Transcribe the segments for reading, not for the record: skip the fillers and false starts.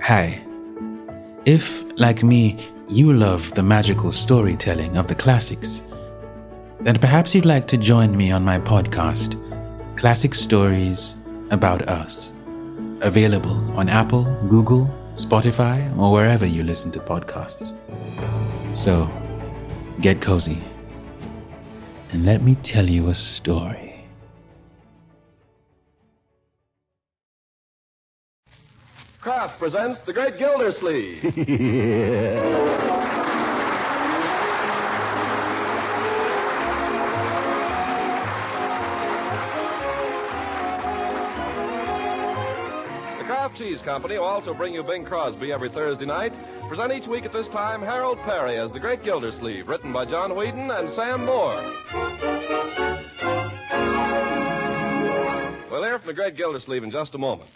Hi. If, like me, you love the magical storytelling of the classics, then perhaps you'd like to join me on my podcast, Classic Stories About Us. Available on Apple, Google, Spotify, or wherever you listen to podcasts. So, get cozy and let me tell you a story. Kraft presents The Great Gildersleeve. Cheese Company will also bring you Bing Crosby every Thursday night. Present each week at this time Harold Perry as the Great Gildersleeve, written by John Whedon and Sam Moore. We'll hear from the Great Gildersleeve in just a moment.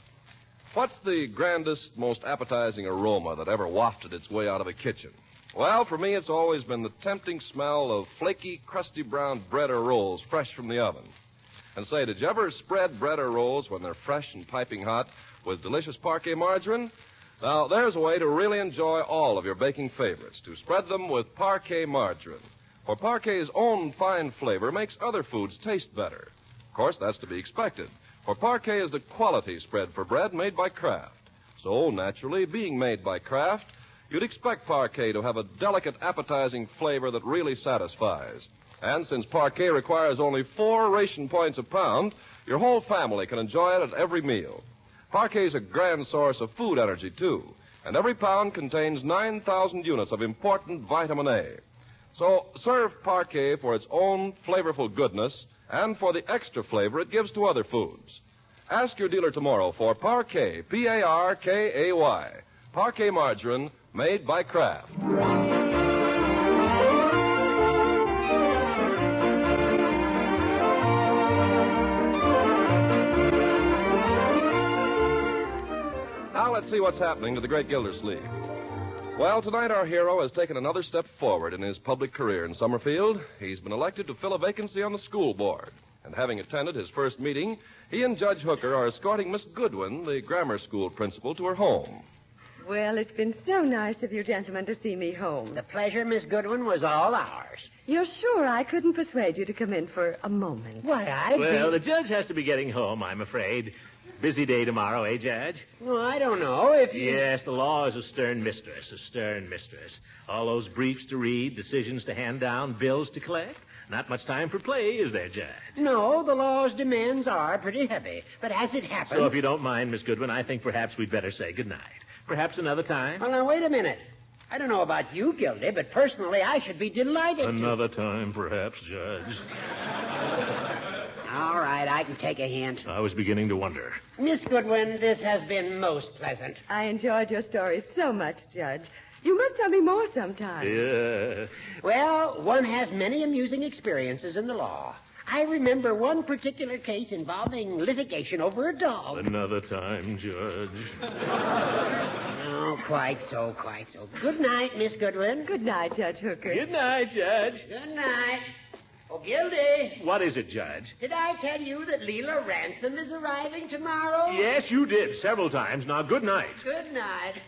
What's the grandest, most appetizing aroma that ever wafted its way out of a kitchen? Well, for me, it's always been the tempting smell of flaky, crusty brown bread or rolls fresh from the oven. And say, did you ever spread bread or rolls when they're fresh and piping hot with delicious Parquet margarine? Now, there's a way to really enjoy all of your baking favorites, to spread them with Parquet margarine. For Parquet's own fine flavor makes other foods taste better. Of course, that's to be expected, for Parquet is the quality spread for bread made by Kraft. So, naturally, being made by Kraft, you'd expect Parquet to have a delicate, appetizing flavor that really satisfies. And since Parquet requires only 4 ration points a pound, your whole family can enjoy it at every meal. Parquet's a grand source of food energy, too, and every pound contains 9,000 units of important vitamin A. So serve Parquet for its own flavorful goodness and for the extra flavor it gives to other foods. Ask your dealer tomorrow for Parquet, P-A-R-K-A-Y, Parquet margarine made by Kraft. Now let's see what's happening to the Great Gildersleeve. Well, tonight our hero has taken another step forward in his public career in Summerfield. He's been elected to fill a vacancy on the school board. And having attended his first meeting, he and Judge Hooker are escorting Miss Goodwin, the grammar school principal, to her home. Well, it's been so nice of you gentlemen to see me home. The pleasure, Miss Goodwin, was all ours. You're sure I couldn't persuade you to come in for a moment? Why, Well, the judge has to be getting home, I'm afraid. Busy day tomorrow, eh, Judge? Well, I don't know if you... Yes, the law is a stern mistress, a stern mistress. All those briefs to read, decisions to hand down, bills to collect. Not much time for play, is there, Judge? No, the law's demands are pretty heavy. But as it happens... So if you don't mind, Miss Goodwin, I think perhaps we'd better say goodnight. Perhaps another time? Well, now, wait a minute. I don't know about you, Gildy, but personally, I should be delighted Another time, perhaps, Judge. All right, I can take a hint. I was beginning to wonder. Miss Goodwin, this has been most pleasant. I enjoyed your story so much, Judge. You must tell me more sometime. Yeah. Well, one has many amusing experiences in the law. I remember one particular case involving litigation over a dog. Another time, Judge. Oh, quite so, quite so. Good night, Miss Goodwin. Good night, Judge Hooker. Good night, Judge. Good night. Oh, Gildy. What is it, Judge? Did I tell you that Leila Ransom is arriving tomorrow? Yes, you did, several times. Now, good night. Good night.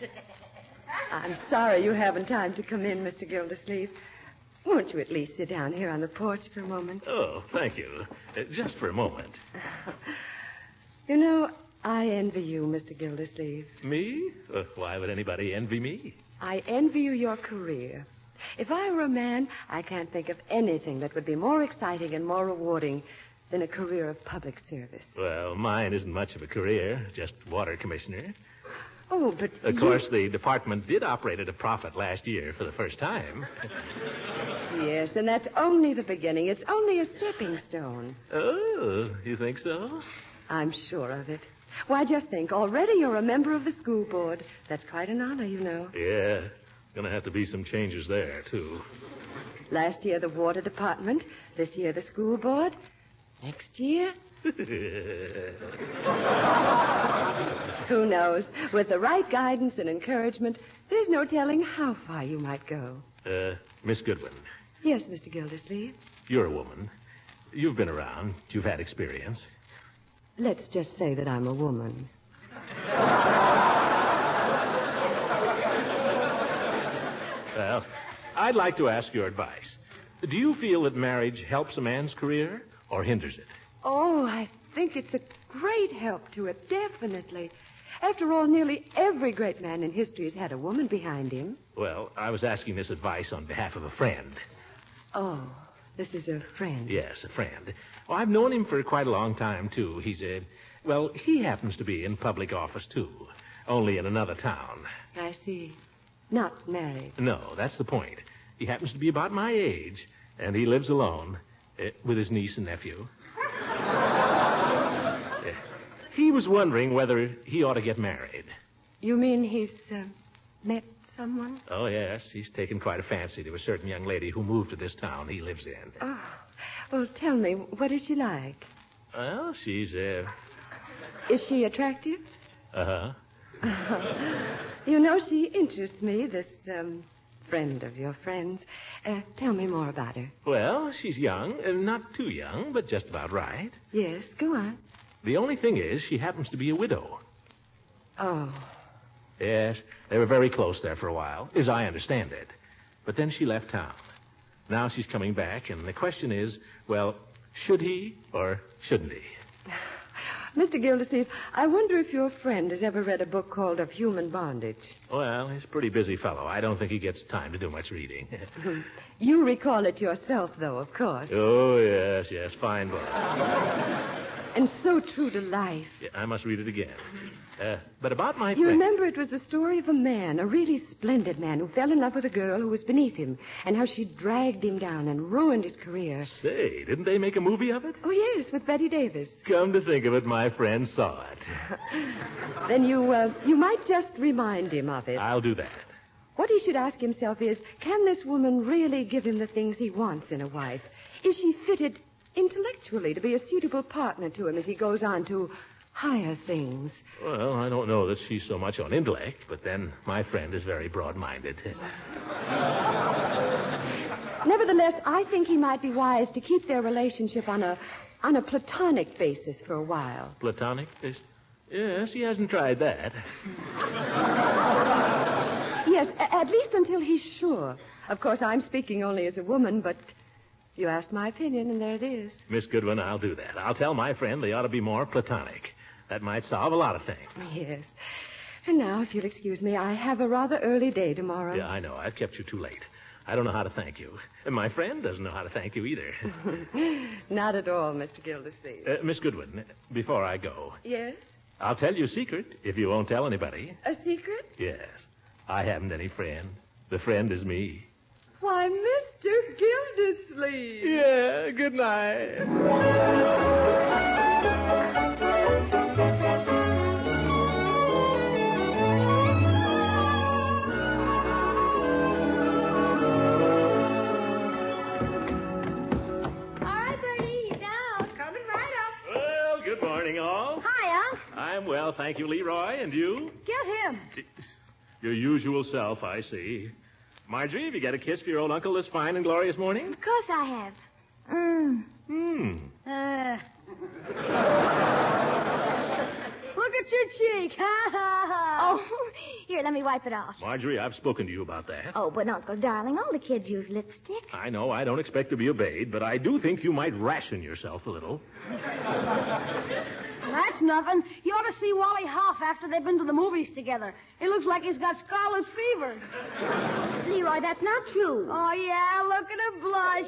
I'm sorry you haven't time to come in, Mr. Gildersleeve. Won't you at least sit down here on the porch for a moment? Oh, thank you. Just for a moment. You know, I envy you, Mr. Gildersleeve. Me? Why would anybody envy me? I envy you your career. If I were a man, I can't think of anything that would be more exciting and more rewarding than a career of public service. Well, mine isn't much of a career, just water commissioner. Oh, but Of course, the department did operate at a profit last year for the first time. Yes, and that's only the beginning. It's only a stepping stone. Oh, you think so? I'm sure of it. Why, just think, already you're a member of the school board. That's quite an honor, you know. Yeah, gonna have to be some changes there, too. Last year, the water department. This year, the school board. Next year... Who knows? With the right guidance and encouragement, there's no telling how far you might go. Miss Goodwin. Yes, Mr. Gildersleeve. You're a woman. You've been around. You've had experience. Let's just say that I'm a woman. I'd like to ask your advice. Do you feel that marriage helps a man's career or hinders it? Oh, I think it's a great help to it, definitely. After all, nearly every great man in history has had a woman behind him. Well, I was asking this advice on behalf of a friend. Oh, this is a friend. Yes, a friend. Oh, I've known him for quite a long time, too. He happens to be in public office, too. Only in another town. I see. Not married. No, that's the point. He happens to be about my age, and he lives alone with his niece and nephew. He was wondering whether he ought to get married. You mean he's met someone? Oh, yes. He's taken quite a fancy to a certain young lady who moved to this town he lives in. Oh. Well, tell me, what is she like? Well, she's, Is she attractive? Uh-huh. You know, she interests me, this friend of your friend's. Tell me more about her. Well, she's young, not too young, but just about right. Yes, go on. The only thing is, she happens to be a widow. Oh. Yes, they were very close there for a while, as I understand it. But then she left town. Now she's coming back, and the question is, well, should he or shouldn't he? Mr. Gildersleeve, I wonder if your friend has ever read a book called Of Human Bondage. Well, he's a pretty busy fellow. I don't think he gets time to do much reading. You recall it yourself, though, of course. Oh, yes, fine book. And so true to life. Yeah, I must read it again. But about my You friend... remember it was the story of a man, a really splendid man, who fell in love with a girl who was beneath him, and how she dragged him down and ruined his career. Say, didn't they make a movie of it? Oh, yes, with Betty Davis. Come to think of it, my friend saw it. Then you might just remind him of it. I'll do that. What he should ask himself is, can this woman really give him the things he wants in a wife? Is she fitted intellectually to be a suitable partner to him as he goes on to higher things? Well, I don't know that she's so much on intellect, but then my friend is very broad-minded. Nevertheless, I think he might be wise to keep their relationship on a platonic basis for a while. Platonic? Yes, he hasn't tried that. Yes, at least until he's sure. Of course, I'm speaking only as a woman, but you asked my opinion, and there it is. Miss Goodwin, I'll do that. I'll tell my friend they ought to be more platonic. That might solve a lot of things. Yes. And now, if you'll excuse me, I have a rather early day tomorrow. Yeah, I know. I've kept you too late. I don't know how to thank you. And my friend doesn't know how to thank you either. Not at all, Mr. Gildersleeve. Miss Goodwin, before I go, Yes? I'll tell you a secret if you won't tell anybody. A secret? Yes. I haven't any friend. The friend is me. Why, Mr. Gildersleeve. Yeah, good night. Morning, all. Hi, Unc. I'm well, thank you, Leroy. And you? Get him. Your usual self, I see. Marjorie, have you got a kiss for your old uncle this fine and glorious morning? Of course I have. Look at your cheek. Ha, ha, ha. Oh, here, let me wipe it off. Marjorie, I've spoken to you about that. Oh, but, Uncle, darling, all the kids use lipstick. I know, I don't expect to be obeyed, but I do think you might ration yourself a little. That's nothing. You ought to see Wally Hoff after they've been to the movies together. It looks like he's got scarlet fever. Leroy, that's not true. Oh, yeah, look at her blush.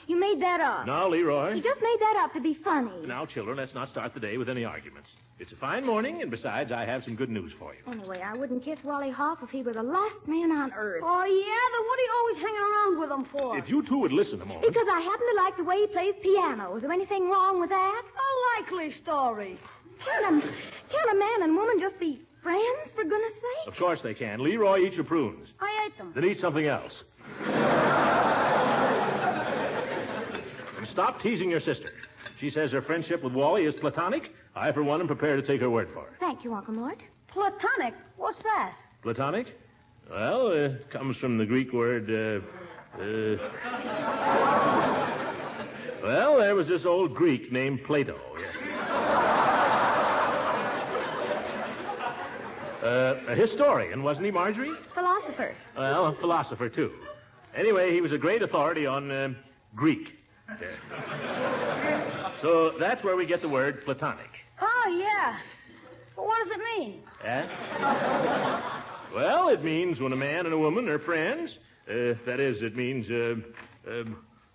You made that up. Now, Leroy. You just made that up to be funny. Now, children, let's not start the day with any arguments. It's a fine morning, and besides, I have some good news for you. Anyway, I wouldn't kiss Wally Hoff if he were the last man on earth. Oh, yeah? Then what are you always hanging around with him for? If you two would listen a moment. Because I happen to like the way he plays piano. Is there anything wrong with that? A likely story. Can't a man and woman just be friends, for goodness sake? Of course they can. Leroy, eat your prunes. I ate them. Then eat something else. And stop teasing your sister. She says her friendship with Wally is platonic. I, for one, am prepared to take her word for it. Thank you, Uncle Mort. Platonic? What's that? Platonic? Well, it comes from the Greek word, Well, there was this old Greek named Plato. A historian, wasn't he, Marjorie? Philosopher. Well, a philosopher, too. Anyway, he was a great authority on Greek. So that's where we get the word platonic. Oh, yeah. But what does it mean? Well, it means when a man and a woman are friends. That is, it means,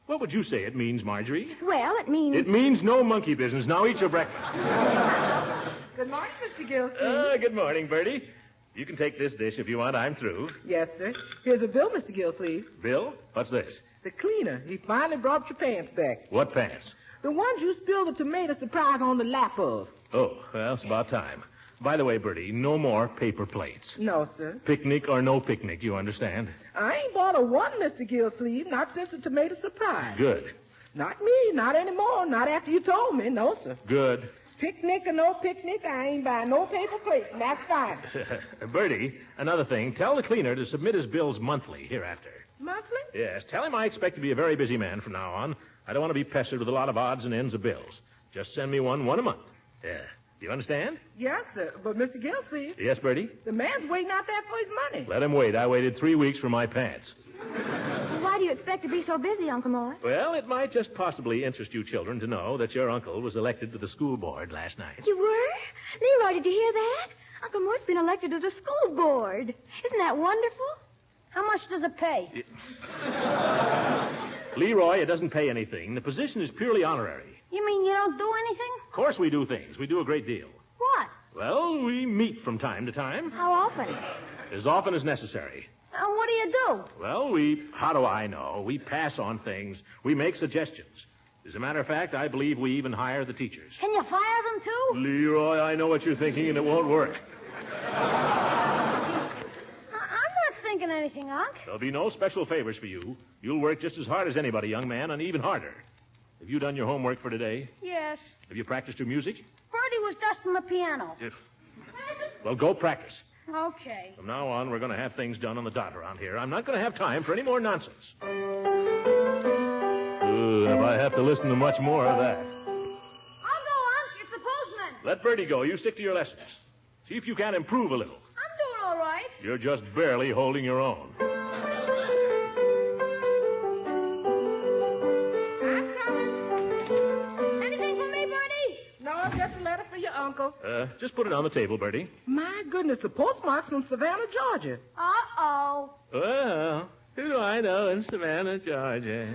what would you say it means, Marjorie? Well, it means... It means no monkey business. Now eat your breakfast. Good morning, Mr. Gildersleeve. Good morning, Bertie. You can take this dish if you want. I'm through. Yes, sir. Here's a bill, Mr. Gildersleeve. Bill? What's this? The cleaner. He finally brought your pants back. What pants? The ones you spilled the tomato surprise on the lap of. Oh, well, it's about time. By the way, Bertie, no more paper plates. No, sir. Picnic or no picnic, you understand? I ain't bought a one, Mr. Gildersleeve, not since the tomato surprise. Good. Not me, not anymore, not after you told me. No, sir. Good. Picnic or no picnic, I ain't buying no paper plates, and that's fine. Bertie, another thing. Tell the cleaner to submit his bills monthly hereafter. Monthly? Yes, tell him I expect to be a very busy man from now on. I don't want to be pestered with a lot of odds and ends of bills. Just send me one a month. Yeah. Do you understand? Yes, sir. But, Mr. Gildersleeve, Yes, Bertie? the man's waiting out there for his money. Let him wait. I waited 3 weeks for my pants. Why do you expect to be so busy, Uncle Mort? Well, it might just possibly interest you children to know that your uncle was elected to the school board last night. You were? Leroy, did you hear that? Uncle Mort's been elected to the school board. Isn't that wonderful? How much does it pay? Leroy, it doesn't pay anything. The position is purely honorary. You mean you don't do anything? Of course we do things. We do a great deal. What? Well, we meet from time to time. How often? As often as necessary. What do you do? Well, how do I know? We pass on things. We make suggestions. As a matter of fact, I believe we even hire the teachers. Can you fire them, too? Leroy, I know what you're thinking, and it won't work. I'm not thinking anything, Unc. There'll be no special favors for you. You'll work just as hard as anybody, young man, and even harder. Have you done your homework for today? Yes. Have you practiced your music? Bertie was dusting the piano. Well, go practice. Okay. From now on, we're going to have things done on the dot around here. I'm not going to have time for any more nonsense. If I have to listen to much more of that. I'll go, Unc. It's the postman. Let Bertie go. You stick to your lessons. See if you can improve a little. I'm doing all right. You're just barely holding your own. I'm coming. Anything for me, Bertie? No, just a letter for your uncle. Just put it on the table, Bertie. My goodness, the postmark's from Savannah, Georgia. Uh-oh. Well, who do I know in Savannah, Georgia?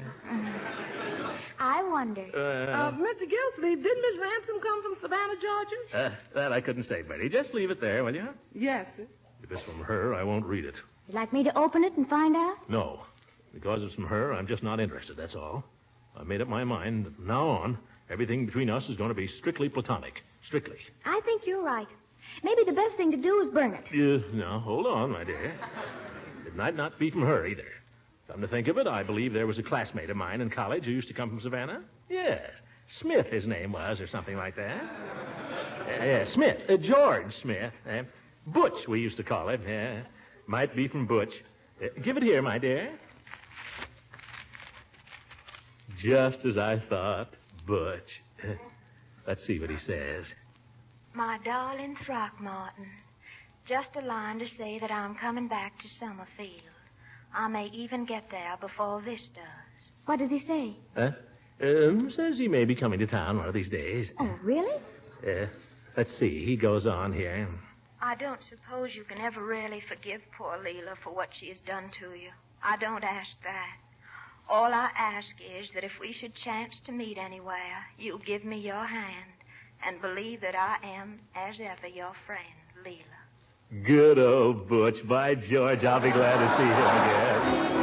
I wonder. Mr. Gildersleeve, didn't Miss Ransom come from Savannah, Georgia? That I couldn't say, Bertie. Just leave it there, will you? Yes, sir. If it's from her, I won't read it. You'd like me to open it and find out? No. Because it's from her, I'm just not interested, that's all. I've made up my mind that from now on, everything between us is going to be strictly platonic. Strictly. I think you're right. Maybe the best thing to do is burn it. No, hold on, my dear. It might not be from her, either. Come to think of it, I believe there was a classmate of mine in college who used to come from Savannah. Yes. Smith, his name was, or something like that. Yes, Smith. George Smith. Butch, we used to call him. Yeah. Might be from Butch. Give it here, my dear. Just as I thought, Butch. Let's see what he says. My darling Throckmorton, just a line to say that I'm coming back to Summerfield. I may even get there before this does. What does he say? Says he may be coming to town one of these days. Oh, really? Let's see. He goes on here. I don't suppose you can ever really forgive poor Leila for what she has done to you. I don't ask that. All I ask is that if we should chance to meet anywhere, you'll give me your hand and believe that I am, as ever, your friend, Leila. Good old Butch. By George, I'll be glad to see him again.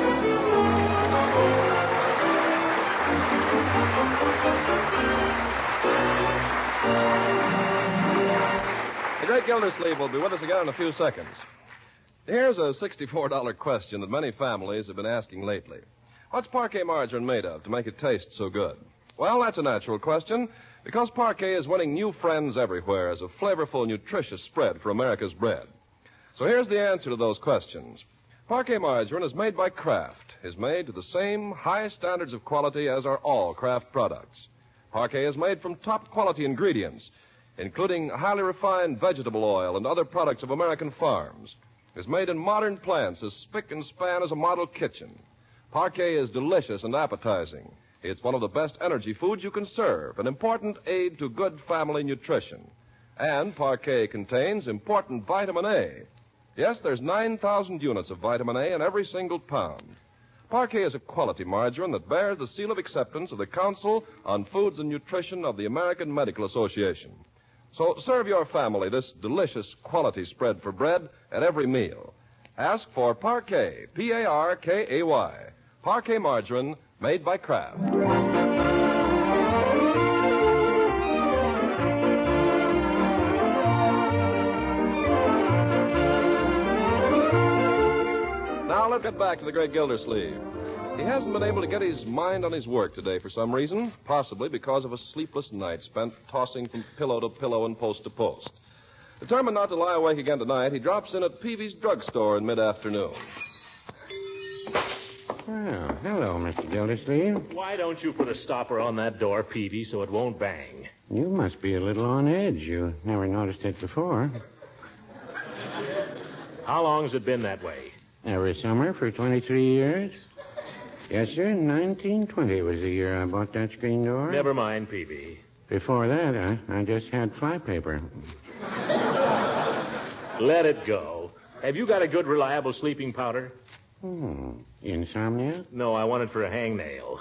The great Gildersleeve will be with us again in a few seconds. Here's a $64 question that many families have been asking lately. What's parquet margarine made of to make it taste so good? Well, that's a natural question, because parquet is winning new friends everywhere as a flavorful, nutritious spread for America's bread. So here's the answer to those questions. Parquet margarine is made by Kraft, is made to the same high standards of quality as are all Kraft products. Parquet is made from top quality ingredients, including highly refined vegetable oil and other products of American farms. Is made in modern plants as spick and span as a model kitchen. Parquet is delicious and appetizing. It's one of the best energy foods you can serve, an important aid to good family nutrition. And Parquet contains important vitamin A. Yes, there's 9,000 units of vitamin A in every single pound. Parquet is a quality margarine that bears the seal of acceptance of the Council on Foods and Nutrition of the American Medical Association. So serve your family this delicious quality spread for bread at every meal. Ask for Parquet, P-A-R-K-A-Y. Parquet margarine made by Kraft. Now let's get back to the great Gildersleeve. He hasn't been able to get his mind on his work today for some reason, possibly because of a sleepless night spent tossing from pillow to pillow and post to post. Determined not to lie awake again tonight, he drops in at Peavy's drugstore in mid-afternoon. Well, hello, Mr. Gildersleeve. Why don't you put a stopper on that door, Peavy, so it won't bang? You must be a little on edge. You never noticed it before. How long's it been that way? Every summer for 23 years. Yes, sir. 1920 was the year I bought that screen door. Never mind, Peavy. Before that, I just had flypaper. Let it go. Have you got a good, reliable sleeping powder? Insomnia? No, I want it for a hangnail.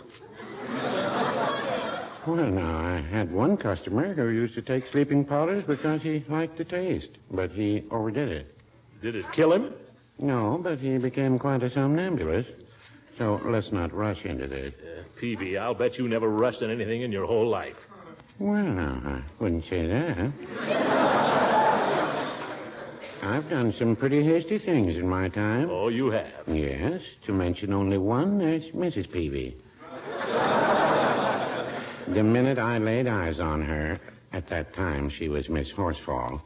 Well, now, I had one customer who used to take sleeping powders because he liked the taste, but he overdid it. Did it kill him? No, but he became quite a somnambulist. So let's not rush into this. Peavy, I'll bet you never rushed in anything in your whole life. Well, now, I wouldn't say that. I've done some pretty hasty things in my time. Oh, you have? Yes, to mention only one, there's Mrs. Peavy. The minute I laid eyes on her, at that time she was Miss Horsefall,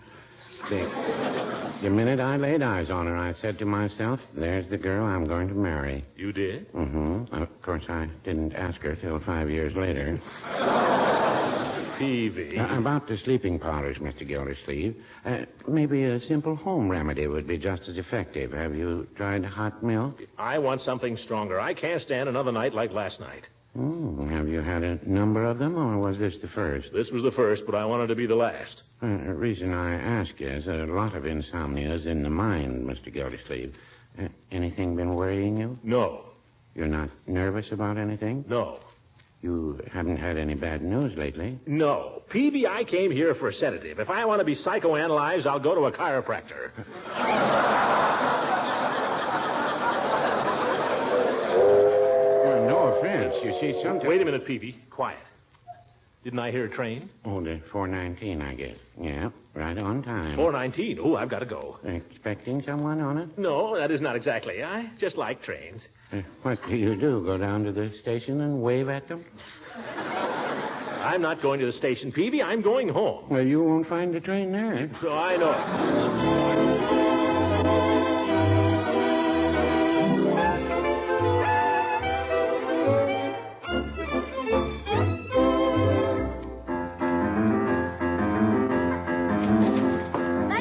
the minute I laid eyes on her, I said to myself, there's the girl I'm going to marry. You did? Mm-hmm. Of course, I didn't ask her till 5 years later. Peavy. About the sleeping powders, Mr. Gildersleeve, maybe a simple home remedy would be just as effective. Have you tried hot milk? I want something stronger. I can't stand another night like last night. Have you had a number of them, or was this the first? This was the first, but I wanted to be the last. The reason I ask is a lot of insomnia is in the mind, Mr. Gildersleeve. Anything been worrying you? No. You're not nervous about anything? No. You haven't had any bad news lately? No. Peavy, I came here for a sedative. If I want to be psychoanalyzed, I'll go to a chiropractor. Well, no offense. You see, sometimes... Wait a minute, Peavy. Quiet. Didn't I hear a train? Oh, the 419, I guess. Yeah, right on time. 419. Oh, I've got to go. Expecting someone on it? No, that is not exactly. I just like trains. What do you do? Go down to the station and wave at them? I'm not going to the station, Peavy. I'm going home. Well, you won't find the train there. So I know.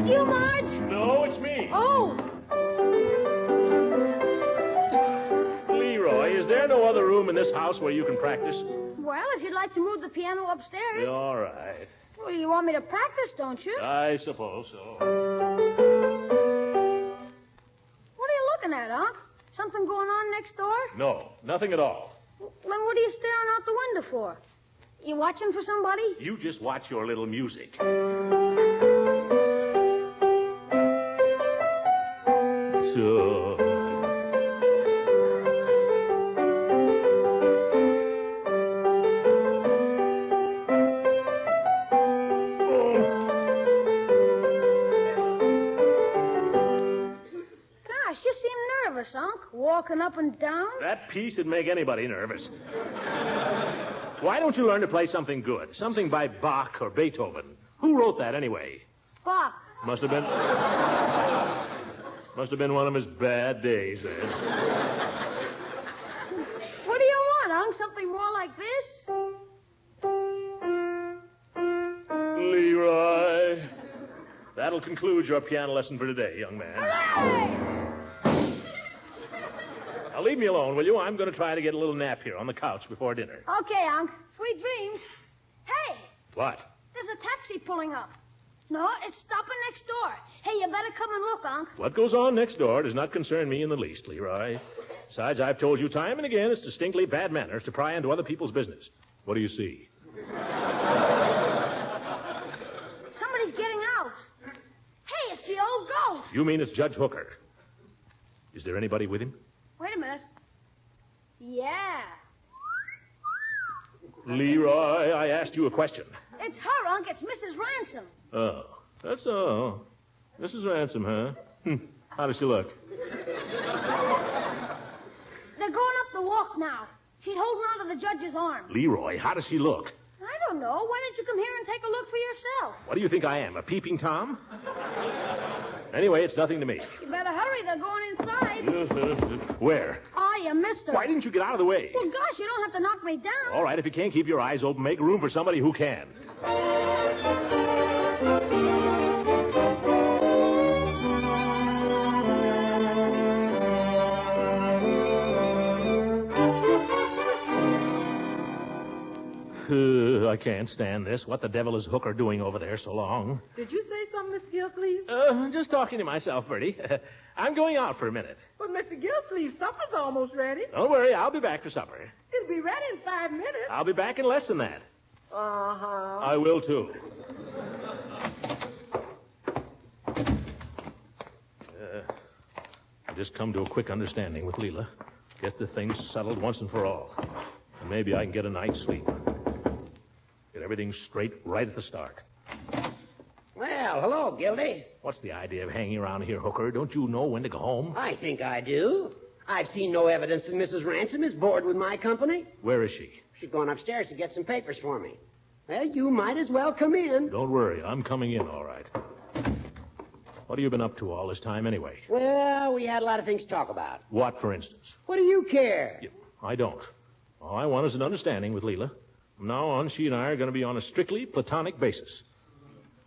You, Marge? No, it's me. Oh. Leroy, is there no other room in this house where you can practice? Well, if you'd like to move the piano upstairs. All right. Well, you want me to practice, don't you? I suppose so. What are you looking at, Unc? Something going on next door? No, nothing at all. Then what are you staring out the window for? You watching for somebody? You just watch your little music. So... Gosh, you seem nervous, Unc. Walking up and down. That piece would make anybody nervous. Why don't you learn to play something good? Something by Bach or Beethoven. Who wrote that, anyway? Bach. Must have been one of his bad days, then. What do you want, Unc? Something more like this? Leroy. That'll conclude your piano lesson for today, young man. Hooray! Now, leave me alone, will you? I'm going to try to get a little nap here on the couch before dinner. Okay, Unc. Sweet dreams. Hey, What? there's a taxi pulling up. No, it's stopping next door. Hey, you better come and look, Unc. What goes on next door does not concern me in the least, Leroy. Besides, I've told you time and again it's distinctly bad manners to pry into other people's business. What do you see? Somebody's getting out. Hey, it's the old ghost. You mean it's Judge Hooker. Is there anybody with him? Wait a minute. Yeah. Leroy, I asked you a question. It's her, Unc. It's Mrs. Ransom. Oh, that's all. Mrs. Ransom, huh? How does she look? They're going up the walk now. She's holding on to the judge's arm. Leroy, how does she look? I don't know. Why don't you come here and take a look for yourself? What do you think I am, a peeping Tom? Anyway, it's nothing to me. You better hurry. They're going inside. Where? Oh, you missed her. Why didn't you get out of the way? Well, gosh, you don't have to knock me down. All right, if you can't keep your eyes open, make room for somebody who can. I can't stand this. What the devil is Hooker doing over there so long? Did you say something, Mr. Gildersleeve? Just talking to myself, Bertie. I'm going out for a minute. But, Mr. Gildersleeve, supper's almost ready. Don't worry, I'll be back for supper. It'll be ready in 5 minutes. I'll be back in less than that. Uh-huh. I will, too. I just come to a quick understanding with Leila. Get the things settled once and for all. And maybe I can get a night's sleep. Get everything straight right at the start. Well, hello, Gildy. What's the idea of hanging around here, Hooker? Don't you know when to go home? I think I do. I've seen no evidence that Mrs. Ransom is bored with my company. Where is she? She's gone upstairs to get some papers for me. Well, you might as well come in. Don't worry, I'm coming in all right. What have you been up to all this time anyway? Well, we had a lot of things to talk about. What, for instance? What do you care? I don't. All I want is an understanding with Leila. From now on, she and I are going to be on a strictly platonic basis.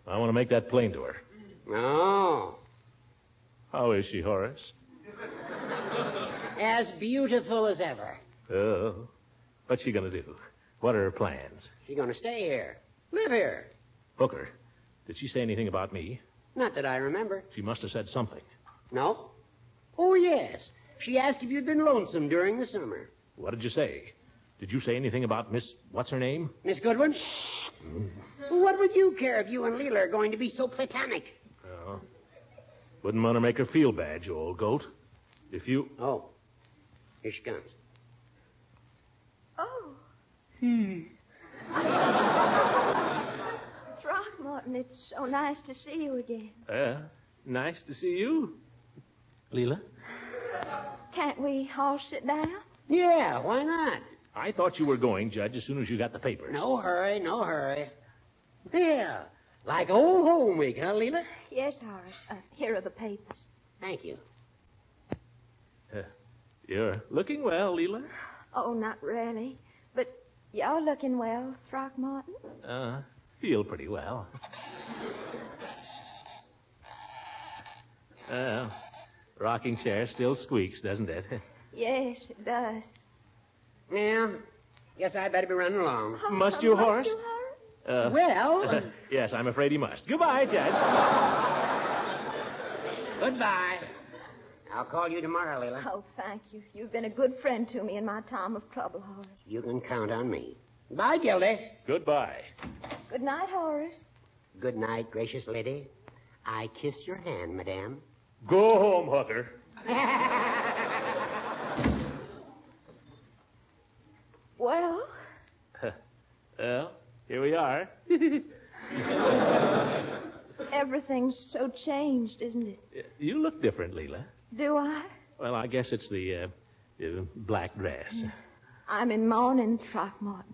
I want to make that plain to her. Oh. How is she, Horace? As beautiful as ever. Oh. What's she going to do? What are her plans? She's going to stay here. Live here. Hooker, did she say anything about me? Not that I remember. She must have said something. No? Oh, yes. She asked if you'd been lonesome during the summer. What did you say? Did you say anything about Miss... what's her name? Miss Goodwin? What would you care if you and Leila are going to be so platonic? Oh. Wouldn't want to make her feel bad, you old goat. If you... Oh. Here she comes. Oh. Throckmorton, it's so nice to see you again. Nice to see you. Leila? Can't we all sit down? Yeah, why not? I thought you were going, Judge, as soon as you got the papers. No hurry, no hurry. Yeah, like old home week, huh, Leila? Yes, Horace. Here are the papers. Thank you. You're looking well, Leila. Oh, not really. But you're looking well, Throckmorton. Feel pretty well. Rocking chair still squeaks, doesn't it? Yes, it does. Yeah, guess I better be running along. Must you, Horace? Must you, Horace? Well... Yes, I'm afraid he must. Goodbye, Judge. Goodbye. I'll call you tomorrow, Leila. Oh, thank you. You've been a good friend to me in my time of trouble, Horace. You can count on me. Bye, Gildy. Goodbye. Good night, Horace. Good night, gracious lady. I kiss your hand, madame. Go home, Hooker. Well? Well, here we are. Everything's so changed, isn't it? You look different, Leila. Do I? Well, I guess it's the black dress. I'm in mourning, Throckmorton.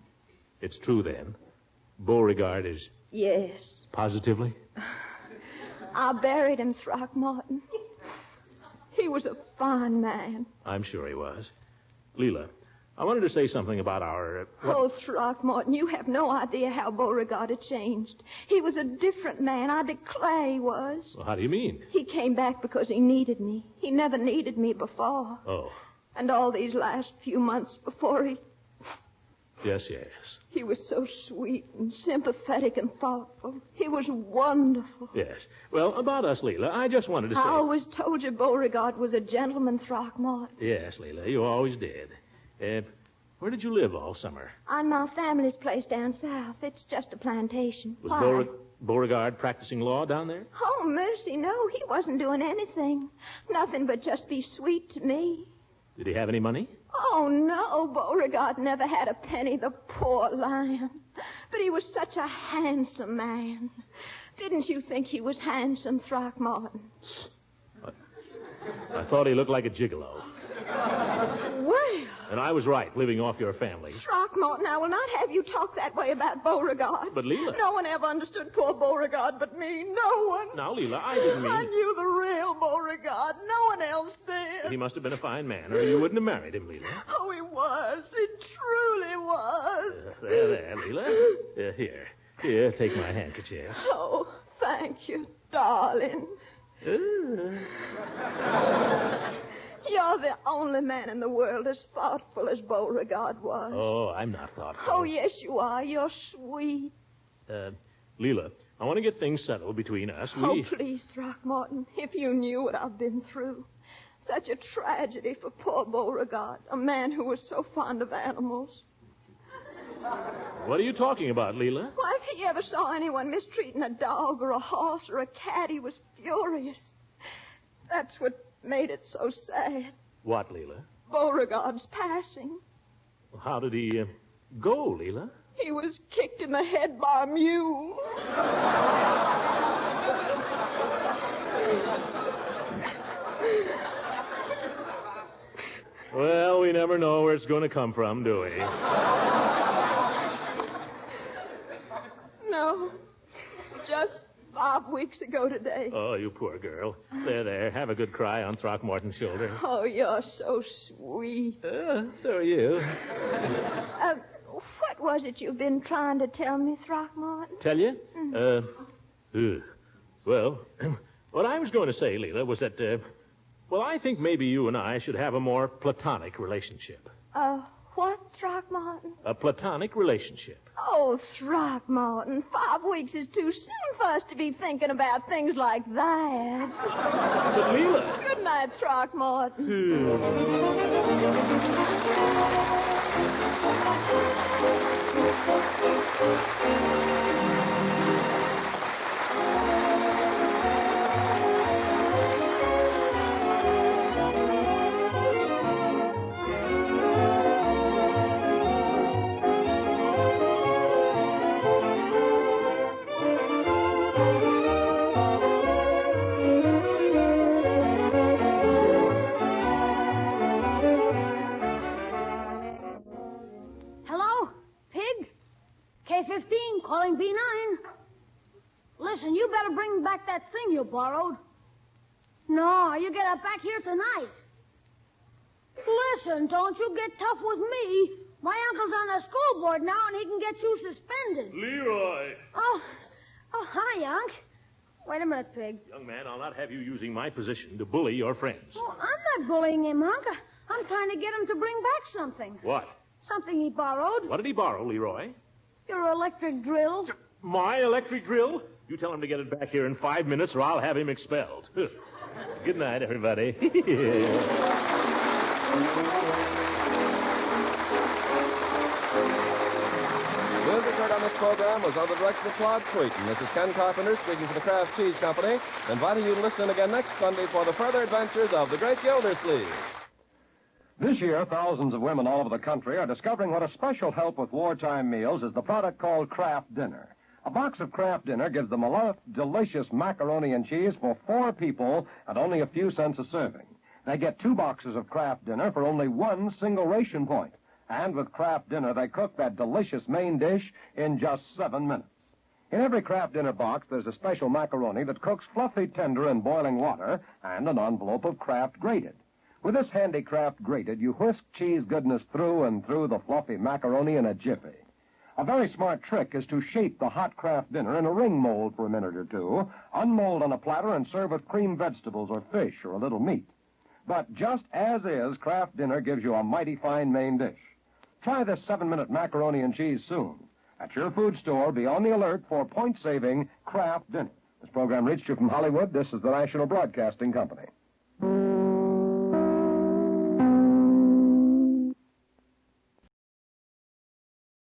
It's true, then. Beauregard is... Yes. Positively? I buried him, Throckmorton. He was a fine man. I'm sure he was. Leila, I wanted to say something about our... Oh, Throckmorton, you have no idea how Beauregard had changed. He was a different man. I declare he was. Well, how do you mean? He came back because he needed me. He never needed me before. Oh. And all these last few months before he... Yes. He was so sweet and sympathetic and thoughtful. He was wonderful. Yes. Well, about us, Leila, I just wanted to say... I always told you Beauregard was a gentleman, Throckmorton. Yes, Leila, you always did. Where did you live all summer? On my family's place down south. It's just a plantation. Was Beauregard practicing law down there? Oh, mercy, no. He wasn't doing anything. Nothing but just be sweet to me. Did he have any money? Oh, no. Beauregard never had a penny, the poor lion. But he was such a handsome man. Didn't you think he was handsome, Throckmorton? I thought he looked like a gigolo. Well... And I was right, living off your family. Throckmorton, I will not have you talk that way about Beauregard. But, Leila... No one ever understood poor Beauregard but me. No one. Now, Leila, I didn't mean... I knew the real Beauregard. No one else did. He must have been a fine man, or you wouldn't have married him, Leila. Oh, he was. He truly was. There, Leila. Here, take my handkerchief. Oh, thank you, darling. You're the only man in the world as thoughtful as Beauregard was. Oh, I'm not thoughtful. Oh, yes, you are. You're sweet. Leila, I want to get things settled between us. Oh, please, Throckmorton, if you knew what I've been through. Such a tragedy for poor Beauregard, a man who was so fond of animals. What are you talking about, Leila? Why, if he ever saw anyone mistreating a dog or a horse or a cat, he was furious. That's what made it so sad. What, Leila? Beauregard's passing. How did he go, Leila? He was kicked in the head by a mule. Well, we never know where it's going to come from, do we? No. Just 5 weeks ago today. Oh, you poor girl. There. Have a good cry on Throckmorton's shoulder. Oh, you're so sweet. So are you. What was it you've been trying to tell me, Throckmorton? Tell you? Well, what I was going to say, Leila, was that, I think maybe you and I should have a more platonic relationship. What, Throckmorton? A platonic relationship. Oh, Throckmorton, 5 weeks is too soon for us to be thinking about things like that. But, Leila... Good night, Throckmorton. K-15, calling B9. Listen, you better bring back that thing you borrowed. No, you get it back here tonight. Listen, don't you get tough with me. My uncle's on the school board now, and he can get you suspended. Leroy! Oh, hi, Unc. Wait a minute, Pig. Young man, I'll not have you using my position to bully your friends. Oh, I'm not bullying him, Unc. I'm trying to get him to bring back something. What? Something he borrowed. What did he borrow, Leroy? Your electric drill. My electric drill? You tell him to get it back here in 5 minutes, or I'll have him expelled. Good night, everybody. Music heard on this program was under the direction of Claude Sweeten. This is Ken Carpenter speaking for the Kraft Cheese Company, inviting you to listen in again next Sunday for the further adventures of the great Gildersleeve. This year, thousands of women all over the country are discovering what a special help with wartime meals is the product called Kraft Dinner. A box of Kraft Dinner gives them a delicious macaroni and cheese for 4 people at only a few cents a serving. They get 2 boxes of Kraft Dinner for only 1 single ration point. And with Kraft Dinner, they cook that delicious main dish in just 7 minutes. In every Kraft Dinner box, there's a special macaroni that cooks fluffy tender in boiling water and an envelope of Kraft Grated. With this handy Kraft Grated, you whisk cheese goodness through and through the fluffy macaroni in a jiffy. A very smart trick is to shape the hot Kraft Dinner in a ring mold for a minute or two, unmold on a platter, and serve with creamed vegetables or fish or a little meat. But just as is, Kraft Dinner gives you a mighty fine main dish. Try this 7-minute macaroni and cheese soon. At your food store, be on the alert for point-saving Kraft Dinner. This program reached you from Hollywood. This is the National Broadcasting Company.